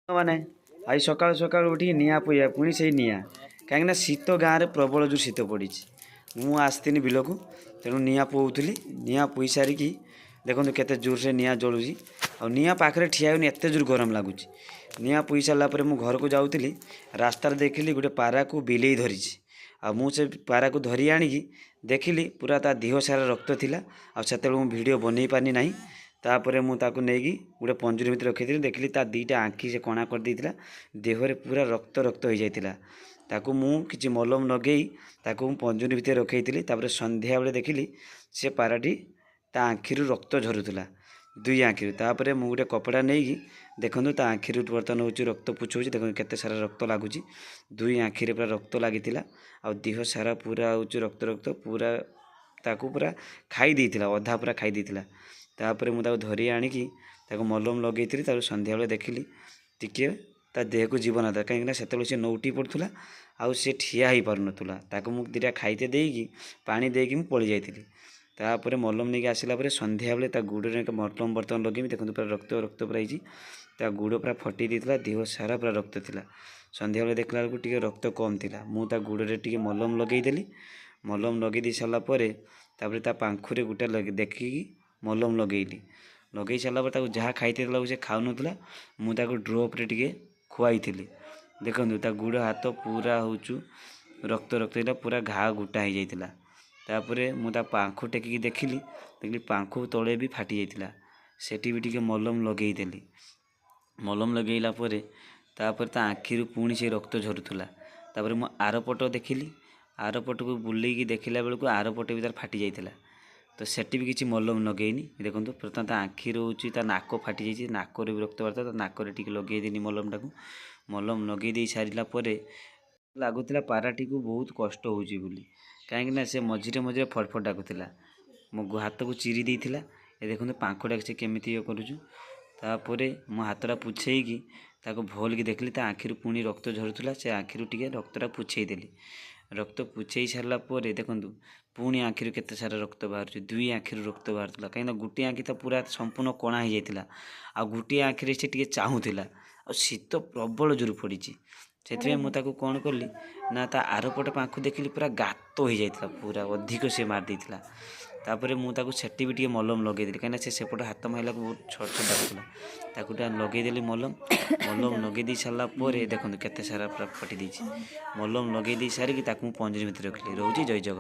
ମାନେ ଆଜି ସକାଳୁ ସକାଳୁ ଉଠିକି ନିଆଁ ପୁଇଆ ପୁଣି ସେଇ ନିଆଁ କାହିଁକିନା ଶୀତ ଗାଁରେ ପ୍ରବଳ ଯେଉଁ ଶୀତ ପଡ଼ିଛି। ମୁଁ ଆସିଥିଲି ବିଲକୁ, ତେଣୁ ନିଆଁ ପୋଉଥିଲି। ନିଆଁ ପୋଇ ସାରିକି ଦେଖନ୍ତୁ କେତେ ଜୋରସେ ନିଆଁ ଜଳୁଛି। ଆଉ ନିଆଁ ପାଖରେ ଠିଆ ହେଉନି, ଏତେ ଜୋର ଗରମ ଲାଗୁଛି। ନିଆଁ ପୋଇ ସାରିଲା ପରେ ମୁଁ ଘରକୁ ଯାଉଥିଲି, ରାସ୍ତାରେ ଦେଖିଲି ଗୋଟେ ପାରାକୁ ବିଲେଇ ଧରିଛି। ଆଉ ମୁଁ ସେ ପାରାକୁ ଧରି ଆଣିକି ଦେଖିଲି ପୁରା ତା ଦେହ ସାରା ରକ୍ତ ଥିଲା। ଆଉ ସେତେବେଳେ ମୁଁ ଭିଡ଼ିଓ ବନେଇ ପାରିନି ନାହିଁ। ତାପରେ ମୁଁ ତାକୁ ନେଇକି ଗୋଟେ ପଞ୍ଜୁରୀ ଭିତରେ ରଖିଥିଲି, ଦେଖିଲି ତା ଦୁଇଟା ଆଖି ସେ କଣା କରିଦେଇଥିଲା, ଦେହରେ ପୁରା ରକ୍ତ ରକ୍ତ ହୋଇଯାଇଥିଲା। ତାକୁ ମୁଁ କିଛି ମଲମ ଲଗେଇ ତାକୁ ମୁଁ ପଞ୍ଜୁରୀ ଭିତରେ ରଖେଇଥିଲି। ତାପରେ ସନ୍ଧ୍ୟାବେଳେ ଦେଖିଲି ସେ ପାରାଟି ତା ଆଖିରୁ ରକ୍ତ ଝରୁଥିଲା, ଦୁଇ ଆଖିରୁ। ତାପରେ ମୁଁ ଗୋଟେ କପଡ଼ା ନେଇକି ଦେଖନ୍ତୁ ତା ଆଖିରୁ ବର୍ତ୍ତମାନ ହେଉଛି ରକ୍ତ ପୋଛଉଛି। ଦେଖନ୍ତୁ କେତେ ସାରା ରକ୍ତ ଲାଗୁଛି, ଦୁଇ ଆଖିରେ ପୁରା ରକ୍ତ ଲାଗିଥିଲା। ଆଉ ଦେହ ସାରା ପୁରା ହେଉଛି ରକ୍ତ ରକ୍ତ, ପୁରା ତାକୁ ପୁରା ଖାଇ ଦେଇଥିଲା, ଅଧା ପୁରା ଖାଇ ଦେଇଥିଲା। ତାପରେ ମୁଁ ତାକୁ ଧରି ଆଣିକି ତାକୁ ମଲମ ଲଗେଇଥିଲି। ତାପରେ ସନ୍ଧ୍ୟାବେଳେ ଦେଖିଲି ଟିକିଏ ତା ଦେହକୁ ଜୀବନ ଆଥିଲା, କାହିଁକିନା ସେତେବେଳେ ସେ ନଉଟି ପଡ଼ୁଥିଲା, ଆଉ ସେ ଠିଆ ହେଇପାରୁନଥିଲା। ତାକୁ ମୁଁ ଦୁଇଟା ଖାଇତେ ଦେଇକି ପାଣି ଦେଇକି ମୁଁ ପଳେଇ ଯାଇଥିଲି। ତାପରେ ମଲମ ନେଇକି ଆସିଲା ପରେ ସନ୍ଧ୍ୟାବେଳେ ତା ଗୋଡ଼ରେ ମଲମ ବର୍ତ୍ତମାନ ଲଗେଇବି। ଦେଖନ୍ତୁ ପୁରା ରକ୍ତ ରକ୍ତ ପୁରା ହେଇଛି, ତା ଗୋଡ଼ ପୁରା ଫଟି ଦେଇଥିଲା, ଦେହ ସାରା ପୁରା ରକ୍ତ ଥିଲା। ସନ୍ଧ୍ୟାବେଳେ ଦେଖିଲା ବେଳକୁ ଟିକେ ରକ୍ତ କମ୍ ଥିଲା। ମୁଁ ତା ଗୋଡ଼ରେ ଟିକେ ମଲମ ଲଗେଇଦେଲି। ମଲମ ଲଗେଇ ଦେଇ ସାରିଲା ପରେ ତାପରେ ତା ପାଖରେ ଗୋଟେ ଦେଖିକି ମଲମ ଲଗେଇଲି। ଲଗେଇ ସାରିଲା ପରେ ତାକୁ ଯାହା ଖାଇତେ ଦେଲାକୁ ସେ ଖାଉନଥିଲା। ମୁଁ ତାକୁ ଡ୍ରପ୍ରେ ଟିକେ ଖୁଆଇଥିଲି। ଦେଖନ୍ତୁ ତା ଗୋଡ଼ ହାତ ପୁରା ହେଉଛୁ ରକ୍ତ ରକ୍ତ ହେଇଥିଲା, ପୁରା ଘା ଗୋଟା ହେଇଯାଇଥିଲା। ତାପରେ ମୁଁ ତା ପାଖୁ ଟେକିକି ଦେଖିଲି ପାଖୁ ତଳେ ବି ଫାଟି ଯାଇଥିଲା, ସେଠି ବି ଟିକେ ମଲମ ଲଗେଇଦେଲି। ମଲମ ଲଗେଇଲା ପରେ ତାପରେ ତା ଆଖିରୁ ପୁଣି ସେ ରକ୍ତ ଝରୁଥିଲା। ତାପରେ ମୁଁ ଆରପଟ ଦେଖିଲି, ଆରପଟକୁ ବୁଲେଇକି ଦେଖିଲା ବେଳକୁ ଆରପଟେ ବି ତାର ଫାଟି ଯାଇଥିଲା। ତ ସେଠି ବି କିଛି ମଲମ ଲଗେଇନି। ଦେଖନ୍ତୁ ପ୍ରଥମେ ତା ଆଖିରୁ ହେଉଛି ତା ନାକ ଫାଟି ଯାଇଛି, ନାକରେ ବି ରକ୍ତ ବାହାରୁଥିଲା। ତା ନାକରେ ଟିକେ ଲଗେଇଦେଲି ମଲମଟାକୁ। ମଲମ ଲଗେଇ ଦେଇ ସାରିଲା ପରେ ଲାଗୁଥିଲା ପାରାଟିକୁ ବହୁତ କଷ୍ଟ ହେଉଛି ବୋଲି, କାହିଁକିନା ସେ ମଝିରେ ମଝିରେ ଫଟଫଟ ଡାକୁଥିଲା, ମୋ ହାତକୁ ଚିରି ଦେଇଥିଲା। ଏ ଦେଖନ୍ତୁ ପାଖୁଟା ସେ କେମିତି ଇଏ କରୁଛୁ। ତାପରେ ମୋ ହାତଟା ପୁଛେଇକି ତାକୁ ଭଲକି ଦେଖିଲି, ତା ଆଖିରୁ ପୁଣି ରକ୍ତ ଝରୁଥିଲା। ସେ ଆଖିରୁ ଟିକେ ରକ୍ତଟା ପୁଛେଇ ଦେଲି। ରକ୍ତ ପୁଛେଇ ସାରିଲା ପରେ ଦେଖନ୍ତୁ ପୁଣି ଆଖିରୁ କେତେ ସାରା ରକ୍ତ ବାହାରୁଛି। ଦୁଇ ଆଖିରୁ ରକ୍ତ ବାହାରୁଥିଲା, କାହିଁକିନା ଗୋଟିଏ ଆଖି ତ ପୁରା ସମ୍ପୂର୍ଣ୍ଣ କଣା ହେଇଯାଇଥିଲା, ଆଉ ଗୋଟିଏ ଆଖିରେ ସେ ଟିକେ ଚାହୁଁଥିଲା। ଆଉ ଶୀତ ପ୍ରବଳ ଜୋର ପଡ଼ିଛି, ସେଥିପାଇଁ ମୁଁ ତାକୁ କ'ଣ କଲି ନା ତା ଆରପଟ ପାଖୁ ଦେଖିଲି ପୁରା ଗାତ ହେଇଯାଇଥିଲା, ପୁରା ଅଧିକ ସେ ମାରି ଦେଇଥିଲା। ତାପରେ ମୁଁ ତାକୁ ସେଠି ବି ଟିକେ ମଲମ ଲଗେଇଦେଲି, କାହିଁକିନା ସେ ସେପଟେ ହାତ ମାରିଲାକୁ ବହୁତ ଛଟ ଛଟ ଡାକୁଥିଲା। ତାକୁ ଟିକେ ଲଗେଇଦେଲି ମଲମ। ମଲମ ଲଗେଇ ଦେଇ ସାରିଲା ପରେ ଦେଖନ୍ତୁ କେତେ ସାରା ପୁରା ଫଟି ଦେଇଛି। ମଲମ ଲଗେଇ ଦେଇ ସାରିକି ତାକୁ ମୁଁ ପଞ୍ଜୁରୀ ଭିତରେ ରଖିଲି। ରହୁଛି, ଜୟ ଜଗନ୍ନାଥ।